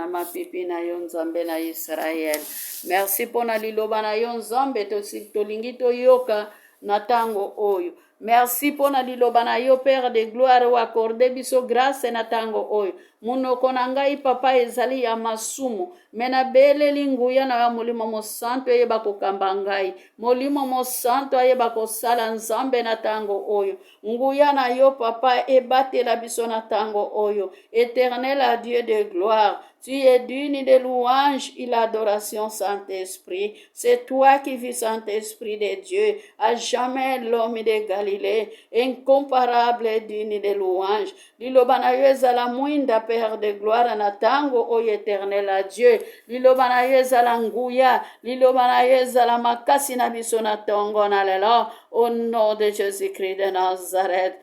na mapipi na yo nzambe na Israel. Merci pona liloba na yo nzambe tolingi toyoka na tango oyo. Merci pona liloba na yo Père de gloire ou accorde biso grâce na tango oyo. Munoko na ngai papa ezali ya masumu. Mena bele linguya na molimo mo santo yeba kokamba ngai. Molimo mo santo yeba kosala nzambe na tango oyo. Nguya na yo papa ebatela biso na tango oyo. Éternel à Dieu de gloire. Tu es digne de louange et l'adoration, Saint-Esprit. C'est toi qui vis, Saint-Esprit de Dieu. À jamais l'homme de Galilée, incomparable et digne de louange. Lilobana yo ezala mwinda, Père de gloire, na tango oyo éternel à Dieu. Lilobana yo ezala nguya. Lilobana yo ezala makasi na biso na tongo na lelo. Au nom de Jésus-Christ de Nazareth.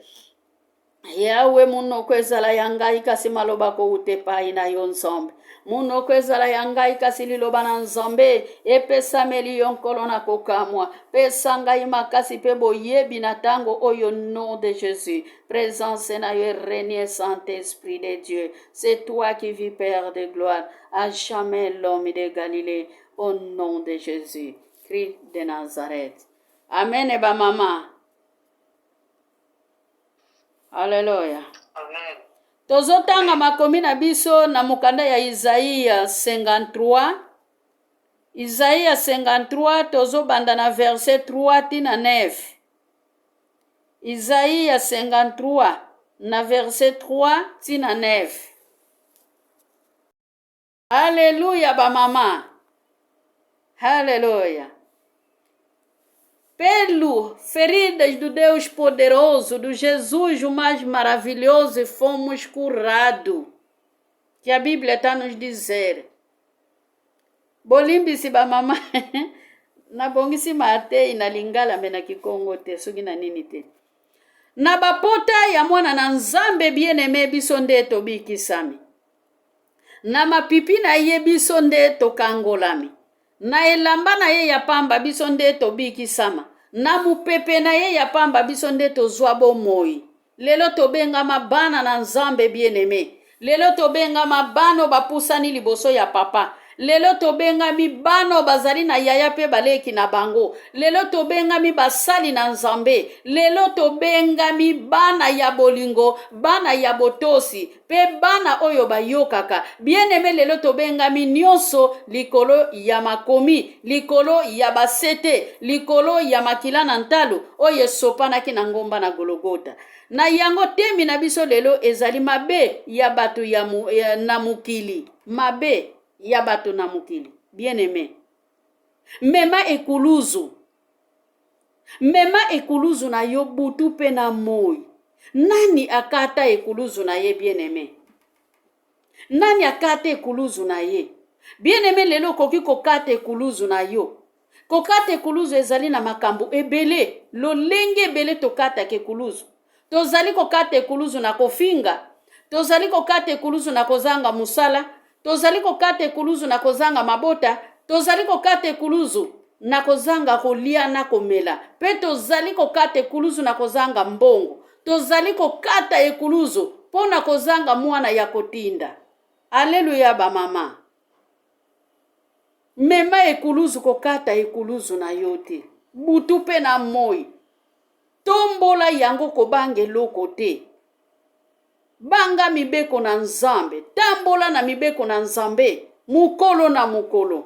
Yawe munoko ezala yangai kasi maloba ko utepai na yo nzambe. Munoko ezala yangai kasi liloba na nzambe epesa meli yonkolo na kokamwa. Pesa ngai makasi pe boyebi na tango oyo nom de Jésus. Présence na yo régner Saint-Esprit de Dieu. C'est toi qui vis Père de gloire. À jamais l'homme de Galilée. Au nom de Jésus. Christ de Nazareth. Amen eba mama. Alléluia. Amen. Tozotanga makomi na biso na mukanda ya Isaïa 53. Isaïa 53 tozobanda na verset 3 tina 9. Isaïa 53 na verset 3 tina 9. Alléluia ba mama. Alléluia. Pelo feridas do Deus poderoso, do Jesus o mais maravilhoso, fomos curados. Que a Bíblia está nos dizendo. Bolimbi si ba mama. Na bongisi mate na lingala mena kikongo te sugi na nini te. Na bapota ya mwana na nzambe bien-aimé biso nde tobikisami. Na mapipi na ye biso nde tokangolami. Na elamba na ye ya pamba biso nde tobikisama. Na mupepe na ye ya pamba biso nde tozwa bomoi. Lelo tobengama bana na nzambe bien-aimé. Lelo tobengama bano bapusani liboso ya papa. Lelo tobengami bano bazali na yaya pe baleki na bango. Lelo tobengami basali na nzambe. Lelo tobengami bana ya bolingo, bana ya botosi, pe bana oyo bayokaka. Bien-aimé lelo tobengami nyonso likolo ya makomi, likolo ya basete, likolo ya makila na ntalo oyo sopanaki na ngomba na Golgota. Na yango temi na biso lelo ezali mabe ya batu na mukili. Mabe ya bato na mukili. Bien-aimé. Mema ekuluzu. Mema ekuluzu na yo butu pe na moi. Nani akata ekuluzu na ye bien-aimé? Nani akata ekuluzu na ye? Bien-aimé lelo koki kokata ekuluzu na yo. Kokata ekuluzu ezali na makambo ebele. Lolenge ebele tokata ekuluzu. Tozali kokata ekuluzu na kofinga. Tozali kokata ekuluzu na kozanga musala. Tozali kokata ekuluzu na kozanga mabota. Tozali kokata ekuluzu na kozanga kolia na komela. Pe tozali kokata ekuluzu na kozanga mbongo. Tozali kokata ekuluzu pona kozanga mwana ya kotinda. Alléluia ba mama. Mema ekuluzu kokata ekuluzu na yote. Butu pe na moi. Tombola yango kobange loko te. Banga mibeko na nzambe. Tambola na mibeko na nzambe. Mukolo na mukolo.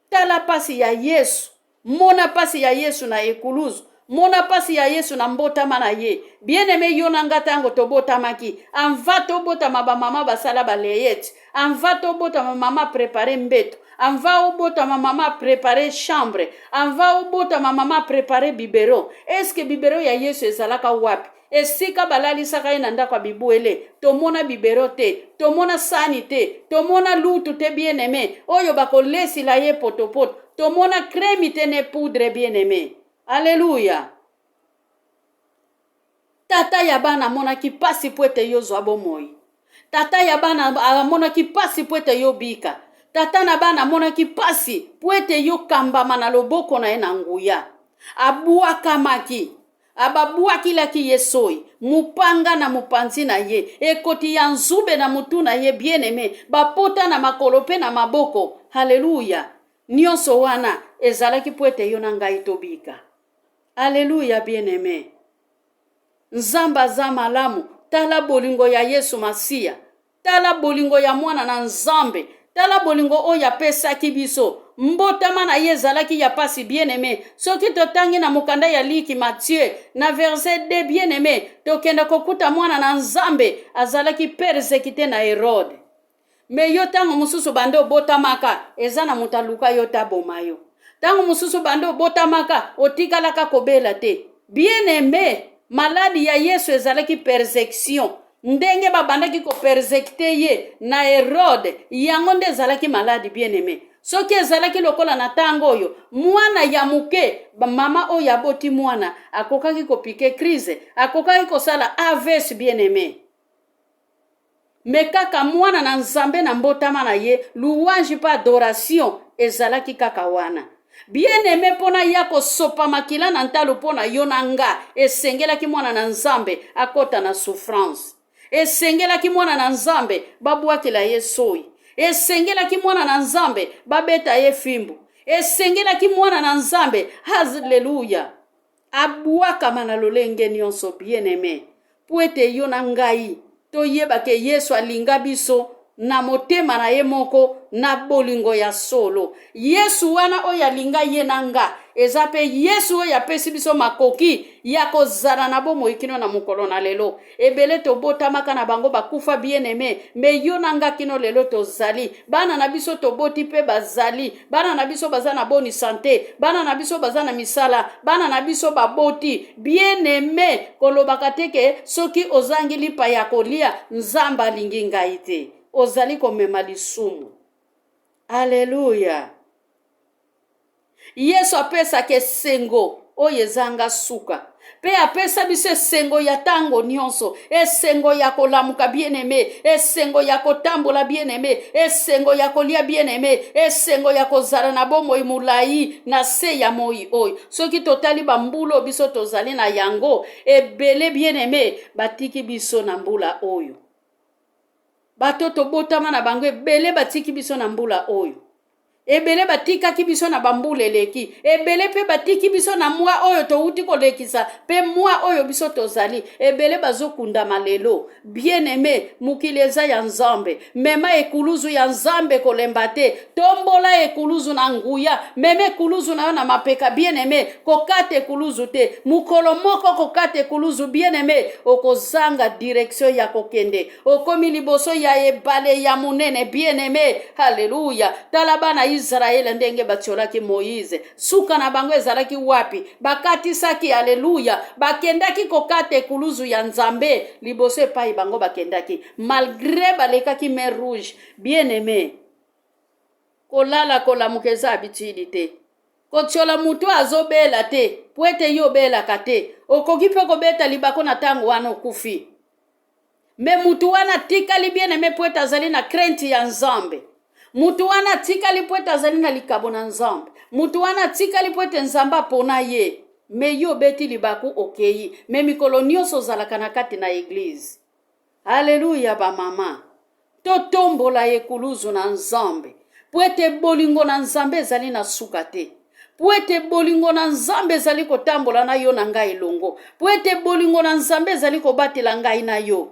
Tala pasi ya Yesu. Mona pasi ya Yesu na ekuluzu. Mona pasi ya Yesu na mbotama na ye. Bien-aimé yona ngatango tobotamaki. Anva tobotama ba mama basala baleyeti. Anva tobotama mama prepare mbeto. Anva obotama mama prepare chambre. Anva obotama mama prepare bibero. Eske bibero ya Yesu ezalaka wapi? Esika balali saka ina ndakwa bibuele. Tomona bibero te. Tomona sani te. Tomona lutu te bien-aimé. Oyo bako lesi la ye potopoto. Tomona crème te ne poudre bien-aimé. Alléluia. Tata ya bana mona ki pasi pwete yo zwa bomoi. Tata ya bana mona ki pasi pwete yo bika. Tata na bana mona ki pasi pwete yo kambama na loboko na ye na nguya. Abua kamaki. ababua kila ki yesoi, mupanga na mupanzi na ye, ekoti ya nzube na mutu na ye bien-aimé, bapota na makolope na maboko. Haleluya. Nyonso wana ezalaki po ete yo na ngai tobika. Haleluya bien-aimé. Nzambe aza malamu. Tala bolingo ya Yesu Masiya. Tala bolingo ya mwana na Nzambe. Tala bolingo oyo apesaki biso. Mbotama na ye ezalaki ya pasi bien-aimé. Soki totangi na mokanda ya liki Matthieu na verset 2 bien-aimé, tokenda kokuta mwana na Nzambe azalaki persekite na Herode. Me yo tango mususu bando botamaka eza na mutaluka yo taboma yo. Tango mususu bando botamaka otikalaka kobela te. Bien-aimé, maladi ya Yesu ezalaki persecution. Ndenge babandaki ko persekte ye na Herode, yango nde ezalaki maladi bien-aimé. Soki ezalaki lokola na tango oyo, mwana ya muke, mama oyo aboti mwana, akokaki kopike crise, akokaki kosala AVC bien-aimé. Me kaka mwana na Nzambe na mbotama na ye, louange pa adoration ezalaki kaka wana. Bien-aimé pona yako sopa makila na ntalo pona yonanga, esengelaki mwana na Nzambe akota na souffrance. Esengelaki mwana na Nzambe babuakila ye soi. Esengelaki mwana na Nzambe babeta ye fimbu. Esengelaki mwana na Nzambe, haleluya. Abuaka manalolenge nyonso bien-aimé. Puete yona ngai toyeba ke Yesu alinga biso na motema na ye moko na bolingo ya solo. Yesu wana oyo alinga ye nanga eza pe Yesu oyo apesi biso makoki ya kozala na bomoi kino na mokolo na lelo. Ebele tobotamaka na bango bakufa bien-aimé, me yo nanga kino lelo tozali. Bana na biso toboti pe bazali. Bana na biso baza na boni santé. Bana na biso baza na misala. Bana na biso baboti. Bien-aimé, kolobaka teke soki ozangi lipa ya kolia Nzamba alingi ngai te. Ozali komema lisumu. Haleluya. Yesu apesa ke sengo oyo ezanga suka. Pe apesa biso sengo ya tango nyonso. Esengo ya kolamuka bien-aimé. Esengo ya kotambola bien-aimé. Esengo ya kolia bien-aimé. Esengo ya kozala na bomoi mulai na se ya moi oyo. Soki totali bambulo biso tozali na yango, ebele bien-aimé batiki biso na mbula oyo. Batoto botama na bango ebele batiki biso na mbula oyo. Ebele batika kibiso na bambule leki. Ebele pe batiki biso na mwa oyo to uti kolekisa. Pe mwa oyo biso tozali. Ebele bazokunda malelo. Bien-aimé, mukileza ya Nzambe. Mema ekuluzu ya Nzambe kolembate. Tombola ekuluzu na nguya. Meme ekuluzu na yo na mapeka. Bien-aimé, kokate ekuluzu te. Mukolo moko kokate ekuluzu. Bien-aimé, okozanga direction ya kokende. Okomi liboso ya ebale ya munene. Bien-aimé, haleluya. Talabana Israel ndenge batiolaki Moïse. Suka na bango ezalaki wapi? Bakatisaki, haleluya. Bakendaki kokate ekuluzu ya Nzambe. Liboso epai bango bakendaki. Malgré balekaki mer rouge. Bien-aimé, kolala kolamukeza habitude te. Kotiola mutu azobela te. Puete yo bela kate. Okoki pe kobeta libako na tango wana okufi. Me mutu wana tikali bien-aimé puete azali na krenti ya Nzambe. Mutu wana tikali puete azali na likabo na Nzambe. Mutu wana tikali puete Nzamba pona ye. Me yo beti libaku okei. Me mikolo nyonso ozalaka na kati na eglise. Haleluya ba mama. Totombola ekuluzu na Nzambe. Puete bolingo na Nzambe ezali na suka te. Puete bolingo na Nzambe ezali kotambola na yo na ngai longo. Puete bolingo na Nzambe ezali kobatela ngai na yo.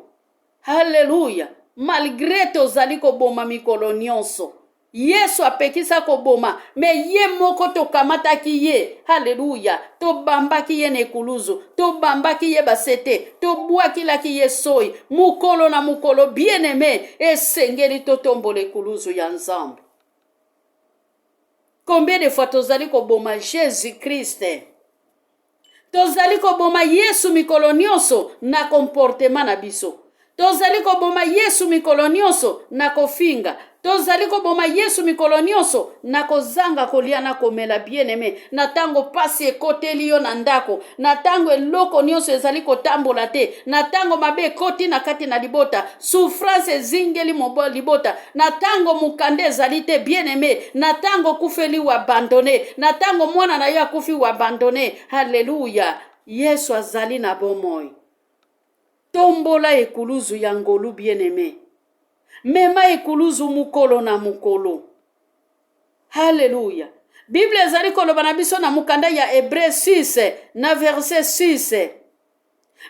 Haleluya. Malgré tozali koboma mikolo nyonso. Yesu apekisa koboma. Me ye moko tokamataki ye. Haleluya. Tobambaki ye nekuluzu. Tobambaki ye basete. Tobuakilaki ye soi. Mukolo na mukolo bien-aimé. Esengeli totombole ekuluzu ya Nzambe. Combien de fois tozali koboma Jésus-Christ? Tozali koboma Yesu mikolo nyonso na comportement na biso. Tozali koboma Yesu mikolo nyonso na kofinga. Tozali koboma Yesu mikolo nyonso na kozanga kolia na komela bien-aimé. Na tango pasi ekoteli yo na ndako. Na tango eloko nyonso ezali kotambola te. Na tango mabe ekoti na kati na libota. Souffrance ezingeli mobo libota. Na tango mukande ezali te bien-aimé. Na tango kufeli wa abandonné. Na tango mwana na yo akufi wa abandonné. Haleluya. Yesu azali na bomoi. Tombola ekuluzu ya ngolu bien-aimé. Mema ekuluzu mukolo na mukolo. Hallelujah. Bible ezali koloba na biso na mukanda ya Hébreu 6 na verset 6.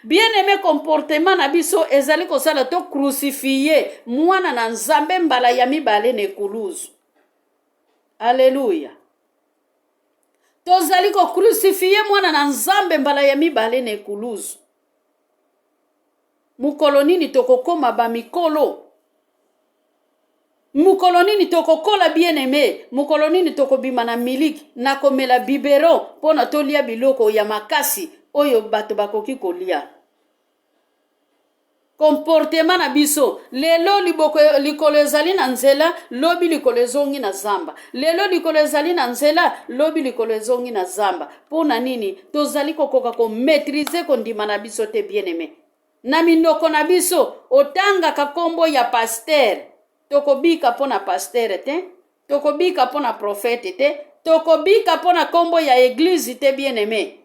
Bien-aimé, comportement na biso ezali kosala to crucifié mwana na nzambe mbala ya mibale na ekuluzu. Hallelujah. Tozali ko crucifié mwana na nzambe mbala ya mibale na ekuluzu. Mukolo nini tokokoma ba mikolo? Mukolo nini tokokola bien-aimé? Mukolo nini tokobima na miliki na komela bibero pona tolia biloko ya makasi oyo bato bakoki kolia? Comportement na biso lelo likolo ezali na nzela, lobi likolo ezongi na zamba. Lelo likolo ezali na nzela, lobi likolo ezongi na zamba. Pona nini tozali kokoka ko maîtriser kondima na biso te bien-aimé? Na minoko na biso otanga kakombo ya pasteur, tokobika pona pasteur te, tokobika pona prophète te, tokobika pona kombo ya église te bien-aimé.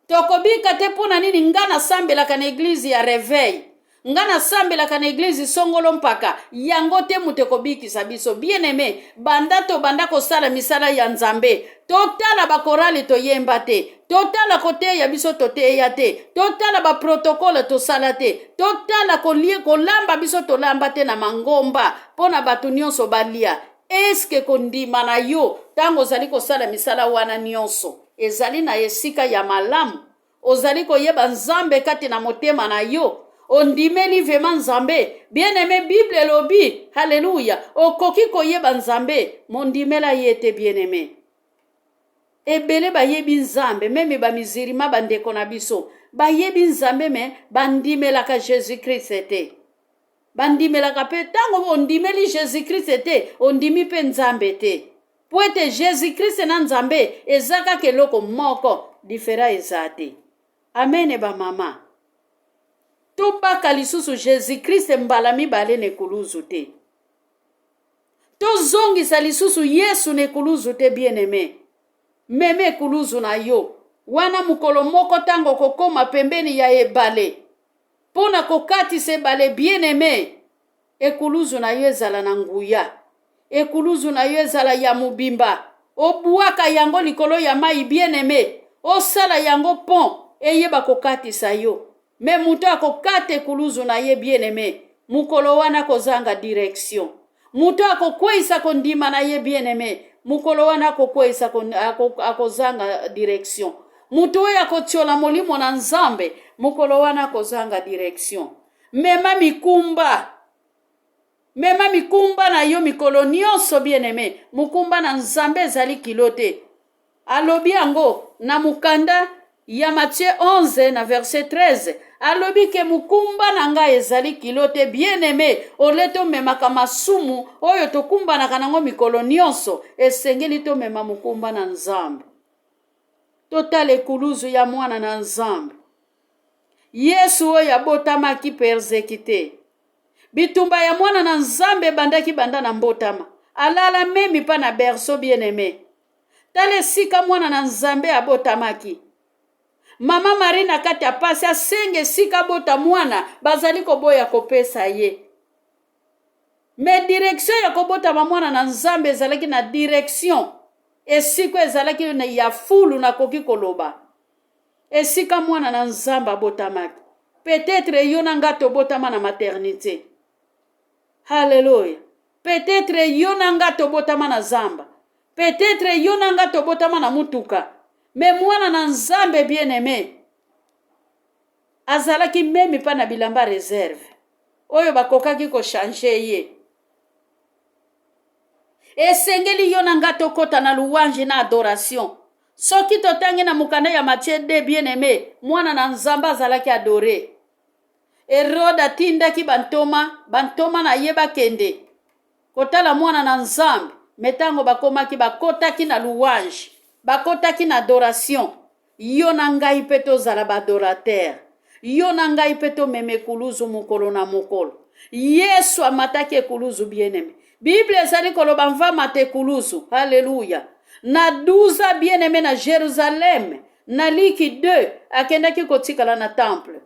Tokobika te pona nini ngana sambelaka na église ya réveil, ngana sambelaka na église songolo mpaka, yango te mutekobikisa biso bien-aimé. Banda to banda kosala misala ya nzambe, totala bakorali toyemba te, totala kote ya biso toteya te, totala ba protokole tosala te, totala kolamba biso tolamba te na mangomba pona batu nyonso balia. Eske kondima na yo tango ozali kosala misala wana nyonso ezali na esika ya malamu? Ozali koyeba nzambe kati na motema na yo? Ondimeli vema nzambe? Bien-aimé, Bible elobi, haleluya, okoki koyeba nzambe mondimela yete bien-aimé. Ebele bayebi nzambe, meme bamizirima bandeko na biso bayebi nzambe me bandimelaka Jésus-Christ te. Bandimelaka pe tango ondimeli Jésus-Christ te, ondimi pe nzambe te. Poete Jésus-Christ na nzambe ezaka keloko moko, difera ezate. Amen ba mama. Tobaka lisusu Jésus-Christ mbala mibale nekuluzu te. Tozongisa lisusu Yesu nekuluzu te bien-aimé. Meme ekuluzu na yo wana mukolo moko tango kokoma pembeni ya ebale pona kokatisa ebale bien-aimé, ekuluzu na yo ezala na nguya, ekuluzu na yo ezala ya mubimba, obuaka yango likolo ya mai bien-aimé, osala yango pont eyeba kokatisa yo. Me muto akokate ekuluzu na ye bien-aimé, mukolo wana kozanga direction. Muto akokweisa kondima na ye bien-aimé, mukolo wana akokweisa akozanga direction. Muto oyo akotiola molimo na nzambe, mukolo wana akozanga direction. Mema mikumba na yo mikolo nyonso bien-aimé, mukumba na nzambe ezali kilote. Alobi yango na mukanda ya Matthieu 11 na verset 13. Alobi ke mukumba na nga ezali kilote bien-aimé, oleto memaka masumu oyo tokumba na kanango mikolo nyonso, esengeli to mema mukumba na nzambe. Totale kuluzu ya mwana na nzambe. Yesu oyo abotamaki persekite. Bitumba ya mwana na nzambe bandaki banda na mbotama. Alala memi pa na berceau bien-aimé. Tale sika mwana na nzambe abotamaki. Mama Marie na kati apasi asenge sika bota mwana bazali koboya kopesa ye. Me direction ya kobota mwana na nzambe ezalaki na direction. Esiko ezalaki na ya fulu na koki koloba. Esika mwana na nzambe abotamaki. Peut-être yo na nga tobotama na maternité. Hallelujah. Peut-être yo na nga tobotama na zamba. Peut-être yo na nga tobotama na mutuka. Me mwana na nzambe bien-aimé azalaki memi pa na bilamba réserve oyo bakokaki ko changer ye. Esengeli yo na nga tokota na louange na adoration. Soki totangi na mukanda ya Matthieu 2 bien-aimé, mwana na nzambe azalaki adoré. Herode atindaki bantoma na yeba kende kotala mwana na nzambe, metango bakomaki bakotaki na louange, bakotaki na adoration. Yo na ngai pe tozala badorateur, yo na ngai pe tomeme ekuluzu mokolo na mokolo. Yesu amataki ekuluzu bien-aimé. Bible ezali koloba mva mate ekuluzu. Haleluya. Na 12 bien-aimé na Jérusalem, na liki 2 akendaki kotikala na temple.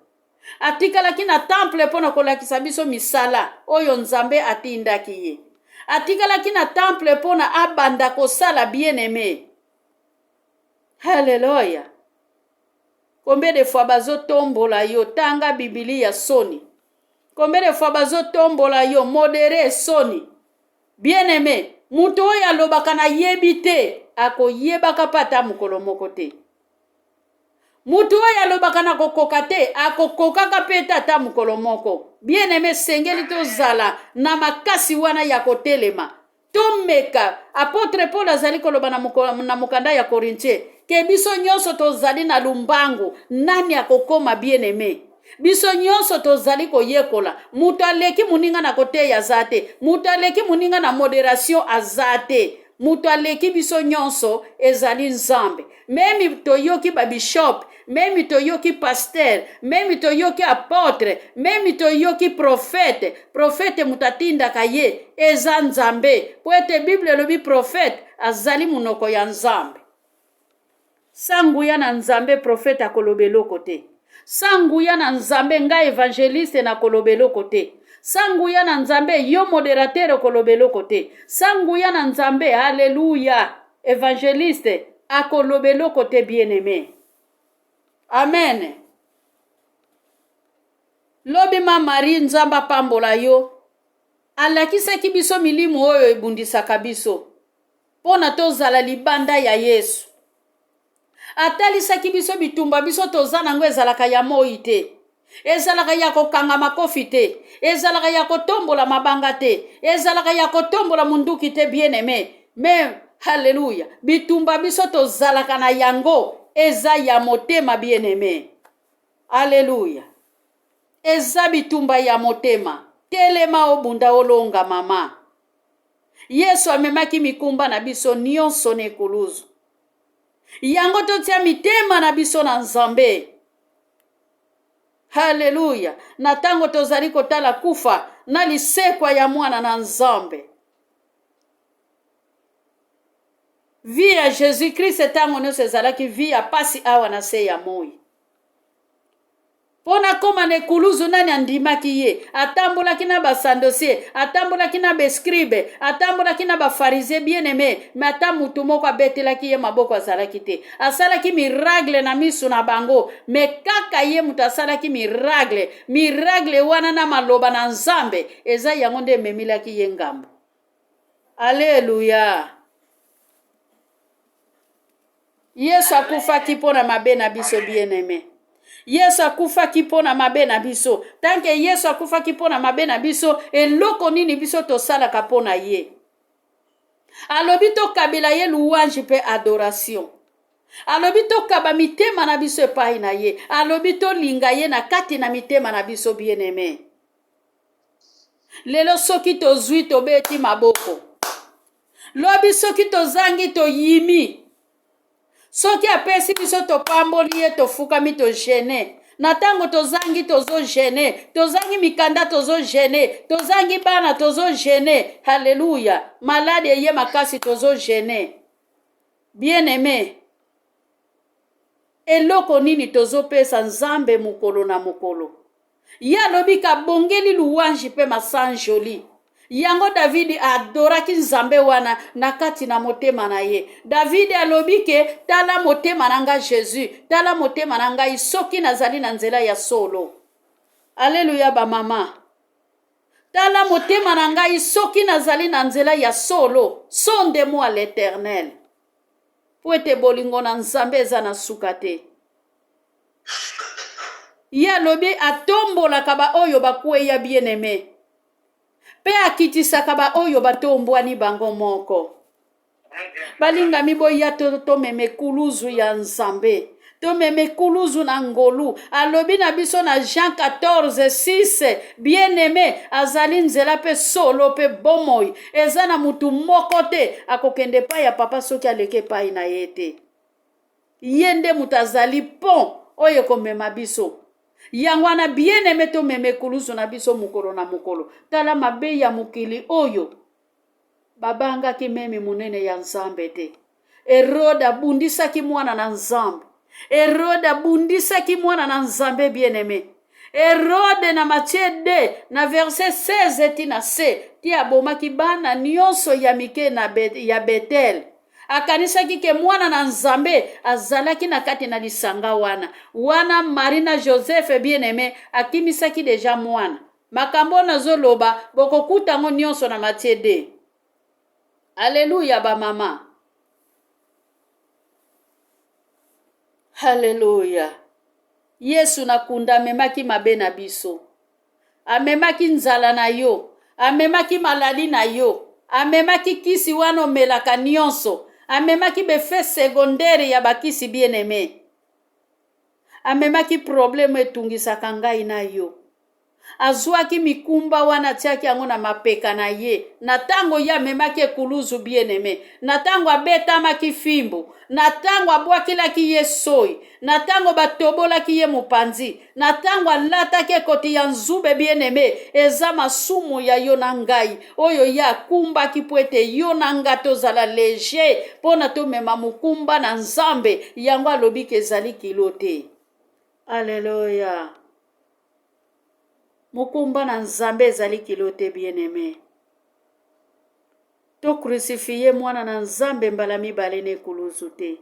Atikalaki na temple mpona kolakisa biso misala oyo Nzambe atindaki ye. Atikalaki na temple mpona abanda kosala bien-aimé. Hallelujah. Combien de fois bazo tombola yo tanga Biblia soni. Combien de fois bazo tombola yo modéré soni. Bien-aimé, mutu oyo alobaka na yebi te akoyebaka pata mukolo moko te. Mutu oyo alobaka na kokoka te akokokaka pe tata mukolo moko. Bien-aimé, sengeli tozala na makasi wana ya kotelema. Tomeka apôtre Paul azali koloba na mukanda ya Korintie ke biso nyonso tozali na lumbangu, nani akokoma bien-aimé. Biso nyonso tozali koyekola, mutu aleki muninga na kote ya zate, mutu aleki muninga na moderation azate, mutu aleki biso nyonso ezali Nzambe. Memi toyoki ba bishop, memi toyoki pasteur, memi toyoki apôtre, memi toyoki prophète mutatinda kaye eza Nzambe. Po ete Bible lobi prophète azali munoko ya Nzambe. Sanguya na Nzambe prophète akolobelo kote. Sanguya na Nzambe nga évangéliste na kolobelo kote. Sanguya na Nzambe yo modérateur kolobelo kote. Sanguya na Nzambe, alléluia, évangéliste akolobelo kote bien-aimé. Amen. Lobi ma Marie Nzamba pambola yo. Alakisaki biso milimu oyo ebundisaka biso. Pona tozala libanda ya Yesu. Atalisaki biso bitumba biso toza nango ezalaka ya moi te. Ezalaka ya kokanga makofi te. Ezalaka ya kotombola mabanga te. Ezalaka ya kotombola munduki te bien-aimé. Mais Alléluia. Bitumba biso tozalaka na yango eza ya motema bien-aimé. Alléluia. Eza bitumba ya motema. Telema obunda olonga mama. Yesu amemaki mikumba na biso nyonso na ekuluzu. Yango totia mitema na biso na Nzambe. Haleluya. Na tango tozali kotala kufa na lisekwa ya mwana na Nzambe. Vie ya Jésus Christ tango nyonso ezalaki vie ya pasi awa na se ya moi. Pona koma nekuluzu nani andimaki ye, atambolaki na basandosie, atambolaki na bescribe, atambolaki na bafarisé bien-aimé, mais ata mutu moko abetelaki ye maboko azalaki te. Asalaki miracle na misu na bango, mais kaka ye mutu asalaki miracle wana na maloba na Nzambe, eza yango nde ememilaki ye ngambo. Alléluia. Yesu akufaki pona mabe na biso bien-aimé. Yesu akufaki pona mabe na biso. Tanke Yesu akufaki pona mabe na biso, eloko nini biso tosalaka pona ye. Alobi tokabela ye louange pe adoration. Alobi tokaba mitema na biso epai na ye. Alobi tolinga ye na kati na mitema na biso bien-aimé. Lelo soki tozwi tobeti maboko. Lobi soki tozangi toyimi. Soki apesi biso topamboli ye tofukami to gene. Na tango tozangi tozo gene. Tozangi mikanda tozo gene. Tozangi bana tozo gene. Hallelujah. Malade ye makasi tozo gene. Bien-aimé. Eloko nini tozo pesa Nzambe mukolo na mukolo. Ya lobi ka bongeli louange pe masanjoli. Yango David adoraki Nzambe wana na kati na motema na ye. David alobi ke tala motema na nga Jésus, tala motema na ngai soki nazali na nzela ya solo. Alléluia ba mama. Tala motema na ngai soki nazali na nzela ya solo, sonde-moi l'Éternel. Po ete bolingo na Nzambe eza na suka te. Ye alobi atombolaka ba oyo bakwe ya bien-aimé. Pe akitisaka ba oyo batombwani bango moko. Balinga miboya to meme kuluzu ya Nzambe. To meme kuluzu na ngolu. Alobi na biso na Jean 14:6. Bien-aimé azali nzela pe solo pe bomoi. Eza na mutu moko te akokende pa ya papa soki aleke pa ina yete. Yende mutazali pon oyo komema biso. Yangwana bien-aimé to meme kuluzu na biso mukolo na mukolo. Tala mabe ya mukili oyo. Babanga ki meme munene ya Nzambe te. Herode abundisaki mwana na Nzambe. Herode abundisaki mwana na nzambe bien-aimé. Herode na Matthieu 2 na verset 16 tina C ti abomaki bana nyonso ya mike ya Betel. Akanisaki ke mwana na nzambe azalaki na kati na lisanga wana Marie na Joseph bien-aimé akimisaki deja mwana. Makambo nazoloba bokokuta ngo nyonso na Matthieu 2. Alléluia ba mama. Haleluya. Yesu nakunda amemaki mabe na biso. Amemaki nzala na yo. Amemaki maladi na yo. Amemaki kisi wana omelaka nyonso. Amemaki befe secondaire ya bakisi bien-aimé. Amemaki problème etungisaka ngai na yo. Azwaki mikumba wana tiaki yango na mapeka na ye. Na tango ya memaki ekuluzu bien-aimé. Na tango abetamaki fimbo. Na tango abwakilaki ye soi. Na tango batobolaki ye mopanzi. Na tango alataki ekoti ya nzube bien-aimé. Eza masumu ya yo na ngai. Oyo ya kumbaki po ete yo na nga tozala leger. Pona tomema mukumba na nzambe. Yango alobi ke ezali kilo te. Alléluia. Mukumba na nzambe ezali kilo te bien-aimé. To crucifiye mwana na nzambe mbala mibale na ekuluzu te.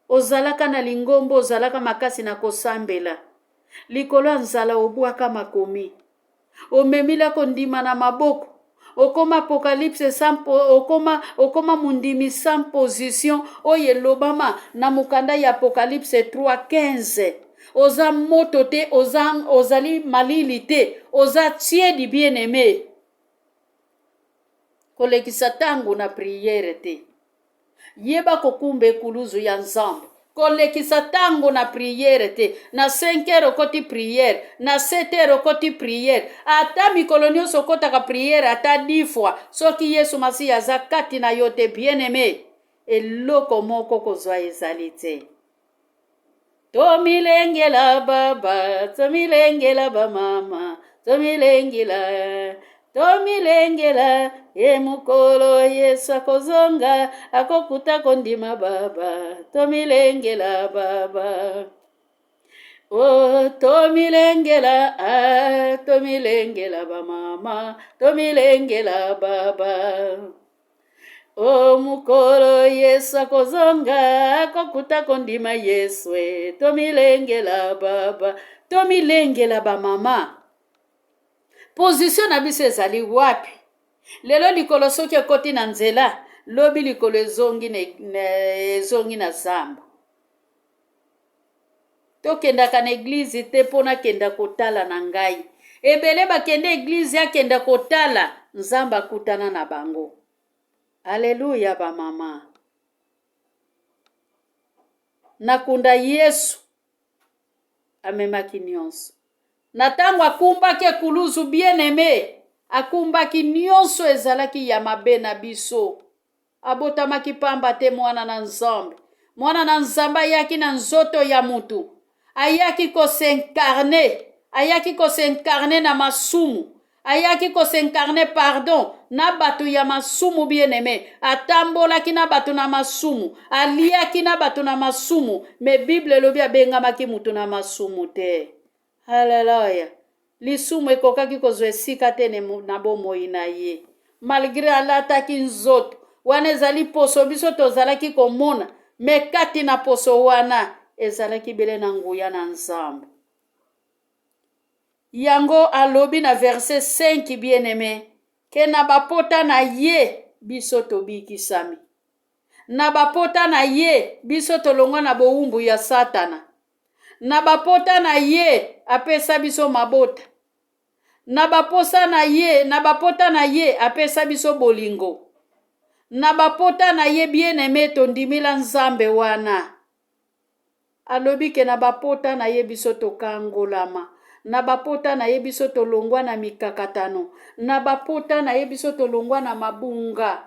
Ozalaka na lingombo, ozalaka makasi na kosambela. Likolo nzala obwaka makomi. Omemila kondima na maboko. Okoma apocalypse okoma mundimi sans position. Oye lobama na mukanda ya apocalypse 3:15. Oza moto te, ozali malili te, oza tiedi bien-aimé. Kolekisa tango na priere te. Yeba kokumbe kuluzu ya nzambe. Kolekisa tango na priere te. Na 5 heures okoti priere. Na 7 heures okoti priere. Ata mikolo nyonso okotaka priere ata 10 fois. Soki Yesu Masiya aza kati na yo te bien-aimé. Eloko moko kozwa ezali te. Tomilengela baba, tomilengela ba mama, tomilengela mukolo Yesu akozonga akokuta kondima baba, tomilengela baba. Oh, tomilengela ba mama, tomilengela baba. O mukolo Yesu akozonga akokuta kondima Yesu tomilengela baba, tomilengela ba mama. Position na biso ezali wapi? Lelo likolo soki ekoti na nzela, lobi likolo ezongi na zamba. Tokendaka na eglize te pona kenda kotala na ngai. Ebele bakende eglize akenda kotala, nzamba akutana na bango. Alléluia ba mama. Nakunda Yesu amemaki nyonso. Na tango akumbaki ekuluzu bien-aimé, akumbaki nyonso ezalaki ya mabe na biso. Abotamaki pamba te mwana na nzambe. Mwana na nzambe ayaki na nzoto ya mutu. Ayaki kosenkarne na masumu. Ayaki kosenkarne pardon na batu ya masumu bien-aimé. Atambolaki na batu na masumu. Aliaki na batu na masumu. Me Bible lobi abengamaki mutu na masumu te. Haleluya. Lisumu ekokaki kozwa esika te na bomoi na ye. Malgré alataki nzoto. Wana ezali poso biso tozalaki komona. Me kati na poso wana ezalaki bele na nguya na nzambe. Yango alobi na verset 5 bien-aimé. Ke na bapota na ye biso tobikisami. Na bapota na ye biso tolongwa na bowumbu ya Satana. Na bapota na ye apesa biso mabota. Na bapota na ye apesa biso bolingo. Na bapota na ye bien-aimé tondimila nzambe wana. Alobi ke na bapota na ye biso tokangolama. Na bapota na ye biso tolongwa na mikakatano. Na bapota na ye biso tolongwa na mabunga.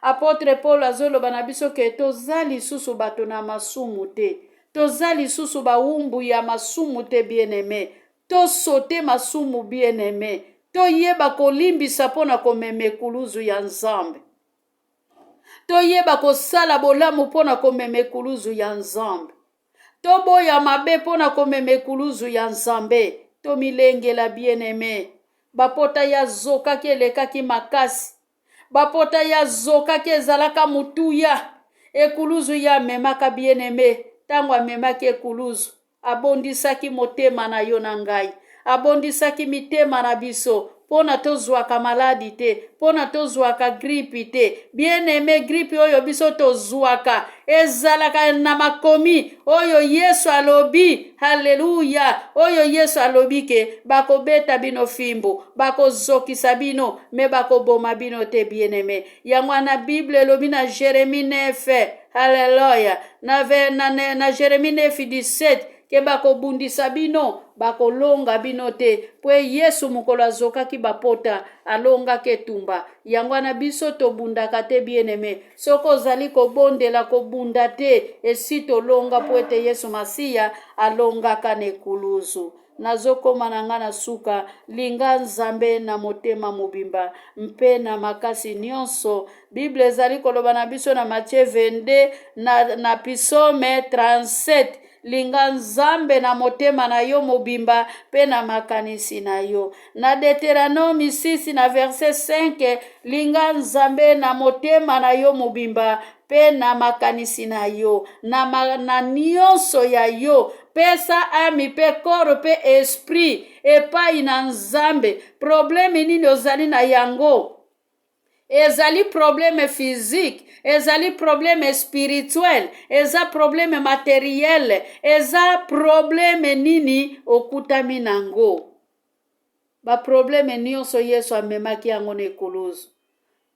Apotre Paul azoloba na biso ke toza lisusu bato na masumu te. Toza lisusu bawumbu ya masumu te bien-aimé. Tosote masumu bien-aimé. Toyeba kolimbisa pona komeme kuluzu ya nzambe. toyeba kosala bolamu mpona komema ekuluzu ya Nzambe, toboya mabe mpona komema ekuluzu ya Nzambe, tomilengela bien-aimé. Bapota ya zokaki elekaki makasi, bapota ya zokaki ezalaka mutuya, ekuluzu ya memaka bien-aimé. Tango amemaki ekuluzu, abondisaki motema na yo na ngai, abondisaki mitema na biso, pona tozwaka maladi te, pona tozwaka gripi te. Bien-aimé, gripi oyo biso tozwaka ezalaka na makomi oyo Yesu alobi. Haleluya. Oyo Yesu alobi ke bakobeta bino fimbo, bakozokisa bino, me bakoboma bino te. Bien-aimé, yango na Bible elobi na Jérémie 9, haleluya, na Jérémie 9:17 ke bakobundisa bino, bakolonga bino te. Pwe Yesu mokolo azokaki bapota, alongaki etumba. Yango na biso tobundaka te. Bien-aimé, soko ozali kobondela kobunda te, esi tolonga po ete Yesu Masiya alongaka na ekuluzu. Nazokoma na nga na suka, linga Nzambe na motema mobimba mpe na makasi nyonso. Bible ezali koloba na biso na Matthieu 22 na Psaume 37, linga Nzambe na motema na yo mobimba pe na makanisi na yo. Na Deutéronome 6 na verset 5, linga Nzambe na motema na yo mobimba pe na makanisi na yo, na nyonso ya yo. Pesa ami pe koro pe esprit epai na Nzambe. Probleme nini ozali na yango? Ezali problème physique, ezali problème spirituel, eza problème matériel, eza problème nini okutami nango. Ba problème nyonso Yesu amemaki yango na ekuluzu.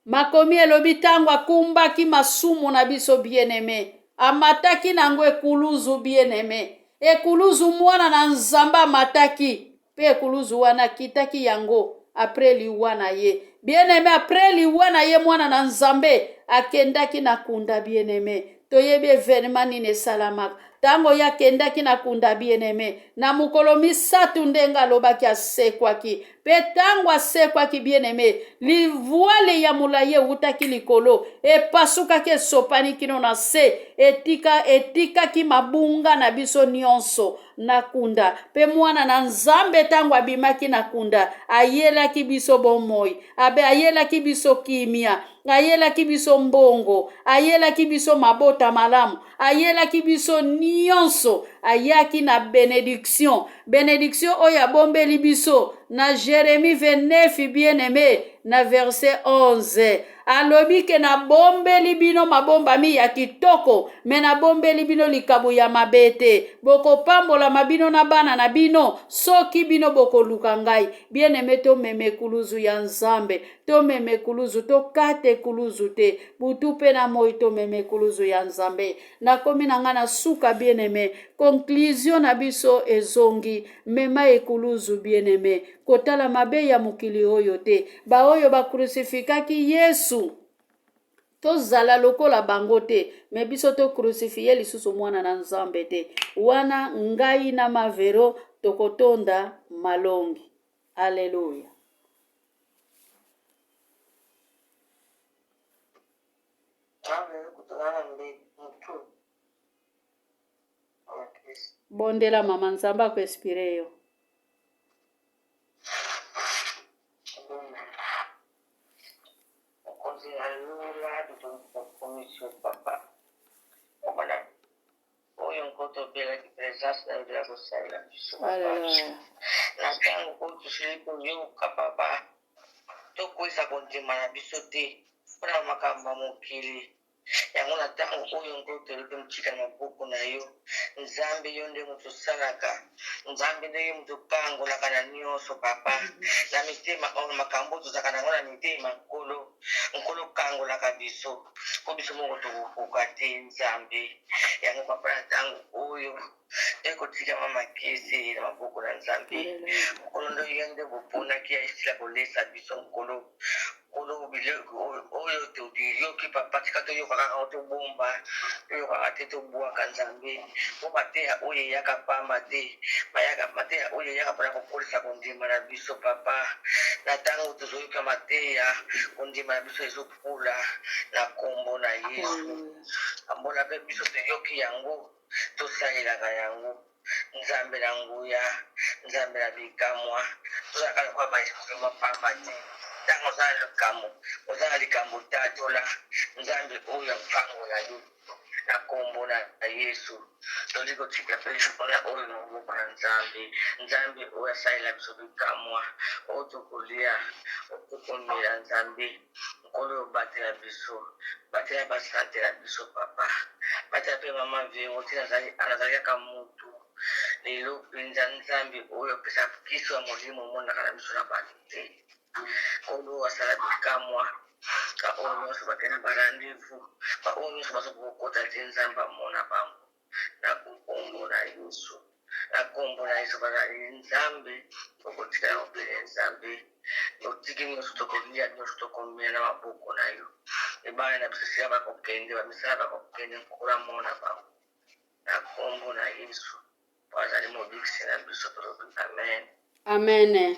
Makomi elobi tango akumbaki masumu na biso bien-aimé, amataki nango ekuluzu. Bien-aimé, ekuluzu mwana na Nzambe amataki, pe ekuluzu wana kitaki yango apres liwa na ye. Bien-aimé, apres liwa na ye mwana na Nzambe akendaki na kunda. Bien-aimé, toyebi evenema nini esalamaka tango ya kendaki na kunda. Bien-aimé, na mukolo misatu ndenga alobaki asekwaki, pe tango asekwaki bien-aimé, livuale ya mulaye utaki likolo epasukaki esopani kino na se, etikaki mabunga na biso nyonso na kunda. Pe mwana na Nzambe tango abimaki na kunda, ayelaki biso bomoi, ayelaki biso kimia, ayelaki biso mbongo, ayelaki biso mabota malamu, ayelaki biso nyonso. Ayaki na bénédiction oyo abombeli biso na Jérémie 29, bien-aimé, na verset 11. Alobi ke na bombeli bino mabombami ya kitoko, me na bombeli bino likabu ya mabete. Boko pambola mabino na bana na bino, soki bino boko luka ngai. Bien-aimé, to meme kuluzu ya Nzambe, to meme kuluzu, to kate kuluzu te. Butu pe na moi to meme kuluzu ya Nzambe. Na komi na nga na suka. Bien-aimé, conclusion na biso ezongi, mema ekuluzu. Bien-aimé, kotala mabe ya mokili oyo te. Ba oyo ba crucifikaki Yesu, tozala lokola bango te, me biso to crucifie lisusu mwana na Nzambe te. Wana ngai na mavero tokotonda malongi. Alleluya. Bondela mama Nzambe akwespire yo. Haleluya. Na tango ko tushiriko yoka papa tokwisa kontima na biso te mpona makambo mokili yango na tango oyo ngoto elobi mtika maboko na yo. Nzambe yo nde moto osalaka, Nzambe nde yo moto okangolaka na nyonso papa. Na mitema oyo makambo tozalaka nango na mitema nkolo kangolaka biso po biso moko tokokoka te Nzambe. Yango papa na tango oyo ekotikama makesi na maboko na Nzambe. Nkolo ndo yo nde boponaki ya esila kolesa biso nkolo biloko oyo yoki papa tika toyokaka otobomba toyokaka te tobwaka nzambe po mateya oyo eyaka pamba te mateya oyo eyaka mpona kokolisa kondima na biso papa na ntango tozoyoka mateya kondima na biso ezokula na nkombo na yesu ambola mpe biso toyoki yango tosalelaka yango nzambe na nguya nzambe na bikamwa tozalaka lokwa baesprit mapamba te ntango ozala likambo tatola nzambe oyo mpango na yo na nkombo na yesu toli kotika mpe jona oyo na maboko na nzambe oyo asalela biso bikamwa oyo tokolia oyo tokomela nzambe nkolo oyo batela biso batela basante na biso papa batela mpe mama vengo te nazalaka mutu lelo mpenza nzambe oyo opesa kiso ya molimo omonaka na biso na bato te nkolo asala bikamwa baoyo nyonso bakena barandez-vous baoyo nyonso bazokokota te nzambe amona bango na nkombo na yesu na nkombo na yesu bazali nzambe okotika yango pele nzambe otiki nyonso tokolia nyonso tokomela na maboko na yo ebana na biso sila bakokende bamisala bakokende nkola mona bango na nkombo na yesu bazali mobikisi na biso tolobi amen amen.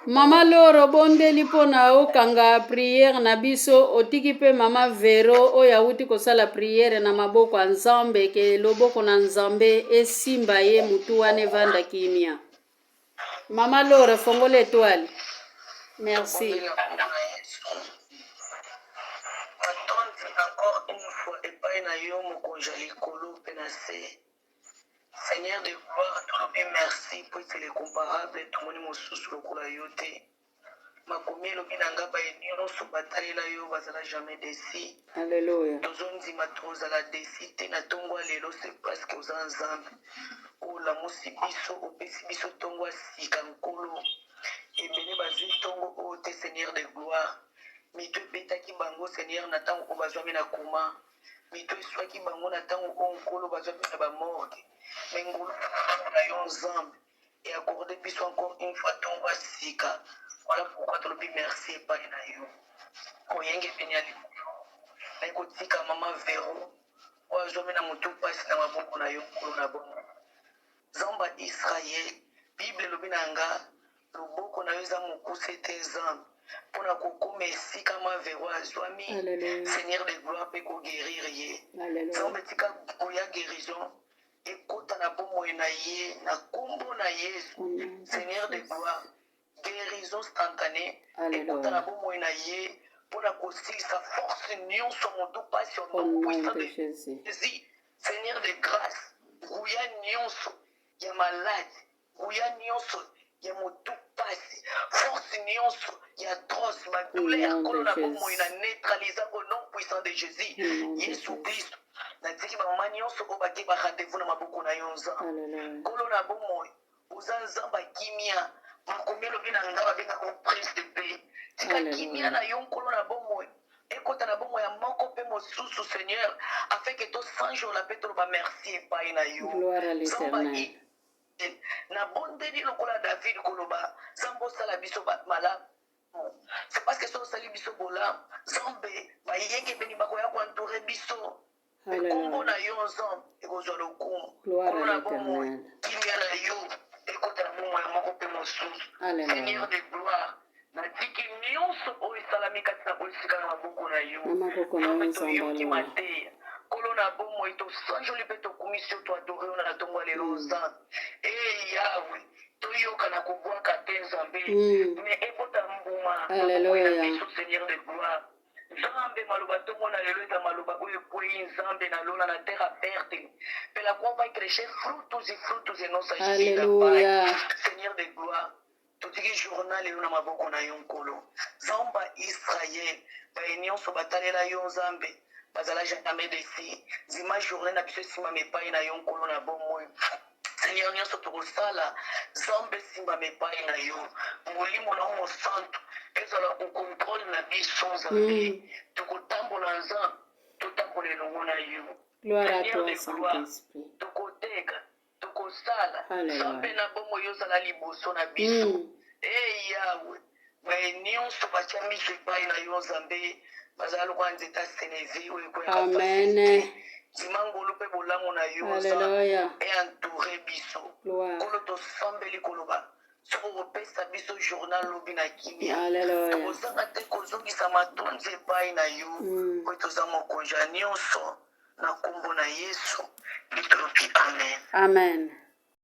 Mama Loro bondeli pona okanga priere na biso otiki pe mama Vero oyo awuti kosala priere na maboko ya nzambe ke loboko na nzambe esimba ye mutu wana evanda kimia. Mama Loro fongola étoile. Merci. Attends encore une fois epai na yo mokonzi ya likolo mpe na se Seigneur de gloire, te merci pour être incomparable, tout le monde sous lokola yo te. Makomi elobi na nga bayeni nyonso batalela yo bazala jamais desi. Alléluia. Tozondima tozala desi te na ntongo ya lelo c'est parce que oza nzambe olamusi biso opesi biso ntongo ya sika nkolo ebele bazwi ntongo oyo te Seigneur de gloire. Mito ebetaki bango Seigneur na ntango oyo bazwami na koma mito eswaki bango na ntango oyo nkolo bazwami na bamorgue mais ngolo na yo nzambe et accordé biso encore une fois ntongo ya sika. Voilà pourquoi tolobi merci epai na yo oyenge pene ya likolo naye kotika mama Vero oyo azwami na motu mpasi na maboko na yo nkolo na bongo nzambe ya Israel bible elobi na nga loboko na yo eza mokuse te nzambe mpona kokoma esika ma Vero azwami Seigneur de gloire mpe koguérir ye nzambe tika koya guérison ekota na bomoi na ye na nkombo na Yesu Seigneur de gloire guérison instantanée ekota na bomoi na ye mpona kosilisa force nyonso motu mpasi au nom puissant de Jésus Seigneur de grâce nguya nyonso ya malade nguya nyonso ya motu mpasi force nyonso ya atroce badouleur kolo na bomoi na neutraliza au nom puissant de Jésus Yesu Kristo natiki bamama nyonso oyo bake barendez-vous na maboko na yo nzambe kolo na bomoi oza nzambe akimia makomi elobi na nga babengaka prince de paix tika kimia na yo nkolo na bomoi ekota na bomoi ya moko mpe mosusu Seigneur afin ke tosanjola mpe toloba merci epai na yo nzambe na bondeli lokola David koloba nzambe osala biso malamu c'est parce que so osali biso bolamu nzambe bayenge beni bakoya koentoure biso ekombo na yo nzambe ekozwa lokumu kolo na bomoi kimia na yo ekota na bomoi ya moko mpe mosusu Seigneur de gloire natiki nyonso oyo esalami kati na kosika na maboko na yo nzambe toyoki mateya kolo na bomoi tosanjoli mpe tokumisi yo toadore yo na ntongo ya lelo nzambe yawe toyoka na kobwaka te nzambe me ekota mbuma na biso Seigneur de gloire nzambe maloba ntongo na lelo eza maloba oyo ekwei nzambe na lola na terre aperte mpe la convaincre chez frutos et non s'agit d'abai Seigneur de gloire totiki journal lelo na maboko na yo nkolo nzambe ya Israel baye nyonso batalela yo nzambe bazala jamais desi nzima journée na biso esimama epai na yo nkolo na bomoi Seigneur nyonso tokosala nzambe esimbama epai na yo molimo na yo mosantu ezala kokontrole na biso nzambe tokotambola nzambe totambola elongo na yo Seigneur de gloire tokoteka tokosala nzambe na bomoi ozala liboso na biso yawe baye nyonso batia miso epai na yo nzambe bazalo kwa nzeta senevi oyo ko ya Amen. capacité dimangolo pe bolango na yo Alléluia. et entouré biso Gloire. kolo to sambeli koloba soko kopesa biso journal lobi na kimia Alléluia. tokozanga te kozongisa matonzi epai na yo oyo toza mokonzi ya nyonso na nkombo na yesu bitolobi amen. Amen.